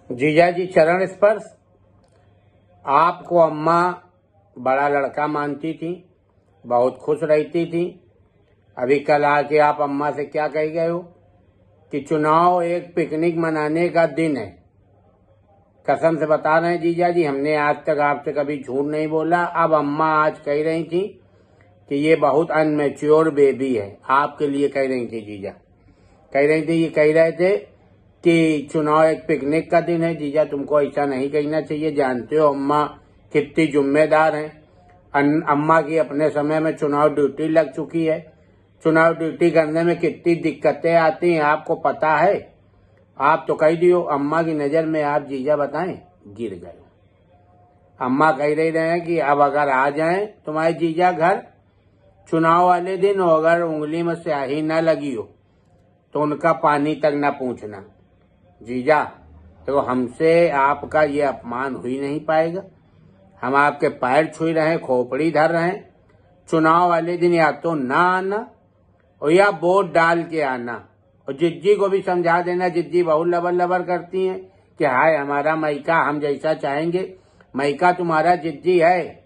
जीजा जी चरण स्पर्श। आपको अम्मा बड़ा लड़का मानती थी, बहुत खुश रहती थी। अभी कल आके आप अम्मा से क्या कह गए हो कि चुनाव एक पिकनिक मनाने का दिन है। कसम से बता रहे हैं जीजा जी, हमने आज तक आपसे कभी झूठ नहीं बोला। अब अम्मा आज कह रही थी कि ये बहुत अनमेच्योर बेबी है, आपके लिए कह रही थी जीजा। कह रही थी, ये कह रहे थे कि चुनाव एक पिकनिक का दिन है। जीजा तुमको ऐसा नहीं कहना चाहिए, जानते हो अम्मा कितनी जिम्मेदार हैं। अम्मा की अपने समय में चुनाव ड्यूटी लग चुकी है। चुनाव ड्यूटी करने में कितनी दिक्कतें आती हैं आपको पता है। आप तो कह दियो, अम्मा की नजर में आप जीजा बताएं गिर गए। अम्मा कह रही रहे कि अब अगर आ जाएं तुम्हारे जीजा घर चुनाव वाले दिन, और अगर उंगली में स्याही न लगी हो तो उनका पानी तक न पूछना। जीजा तो हमसे आपका ये अपमान हो ही नहीं पाएगा। हम आपके पैर छुई रहे, खोपड़ी धर रहे। चुनाव वाले दिन या तो ना आना और या वोट डाल के आना। और जिज्जी को भी समझा देना, जिज्जी बहुत लबर लबर करती हैं कि हाय हमारा मैका, हम जैसा चाहेंगे। मैका तुम्हारा जिज्जी है,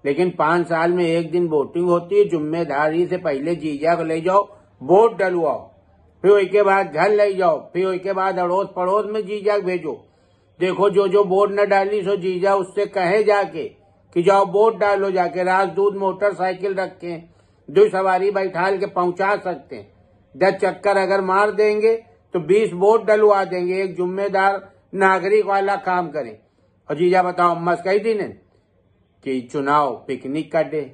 लेकिन 5 साल में एक दिन वोटिंग होती है। जिम्मेदारी से पहले जीजा को ले जाओ, वोट डलवाओ, फिर उसके बाद घर ले जाओ, फिर उसके बाद अड़ोस पड़ोस में जीजा भेजो। देखो जो वोट न डाली सो जीजा उससे कहे जाके कि जाओ वोट डालो जाके। राजदूत मोटरसाइकिल रखे, 2 सवारी बैठाल के पहुंचा सकते हैं। 10 चक्कर अगर मार देंगे तो 20 वोट डलवा देंगे। एक जिम्मेदार नागरिक वाला काम करें। और जीजा बताओ, अम्मा कही थी ने कि चुनाव पिकनिक का डे।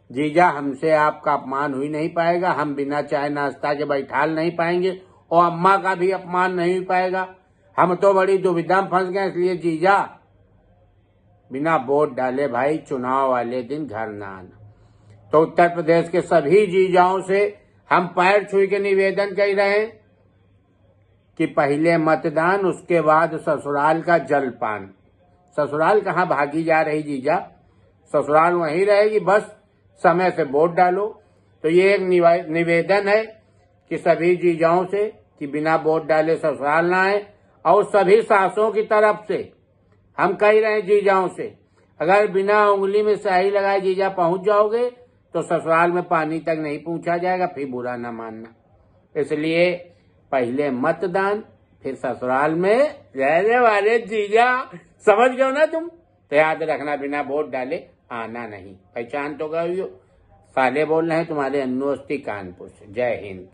जीजा हमसे आपका अपमान हो ही नहीं पाएगा। हम बिना चाय नाश्ता के बैठाल नहीं पाएंगे और अम्मा का भी अपमान नहीं हो पाएगा। हम तो बड़ी दुविधा में फंस गए। इसलिए जीजा बिना वोट डाले भाई चुनाव वाले दिन घर ना आना। तो उत्तर प्रदेश के सभी जीजाओं से हम पैर छुई के निवेदन कर रहे हैं कि पहले मतदान, उसके बाद ससुराल का जलपान। ससुराल कहाँ भागी जा रही जीजा, ससुराल वहीं रहेगी, बस समय से वोट डालो। तो ये एक निवेदन है कि सभी जीजाओं से कि बिना वोट डाले ससुराल ना आए। और सभी सासों की तरफ से हम कह रहे हैं जीजाओं से, अगर बिना उंगली में स्याही लगाए जीजा पहुंच जाओगे तो ससुराल में पानी तक नहीं पूछा जाएगा, फिर बुरा न मानना। इसलिए पहले मतदान, फिर ससुराल में रहने वाले जीजा। समझ गए ना तुम? तो याद रखना, बिना वोट डाले आना नहीं। पहचान तो गई हो। साले बोल रहे हैं तुम्हारे अन्नू अवस्थी कानपुर से। जय हिंद।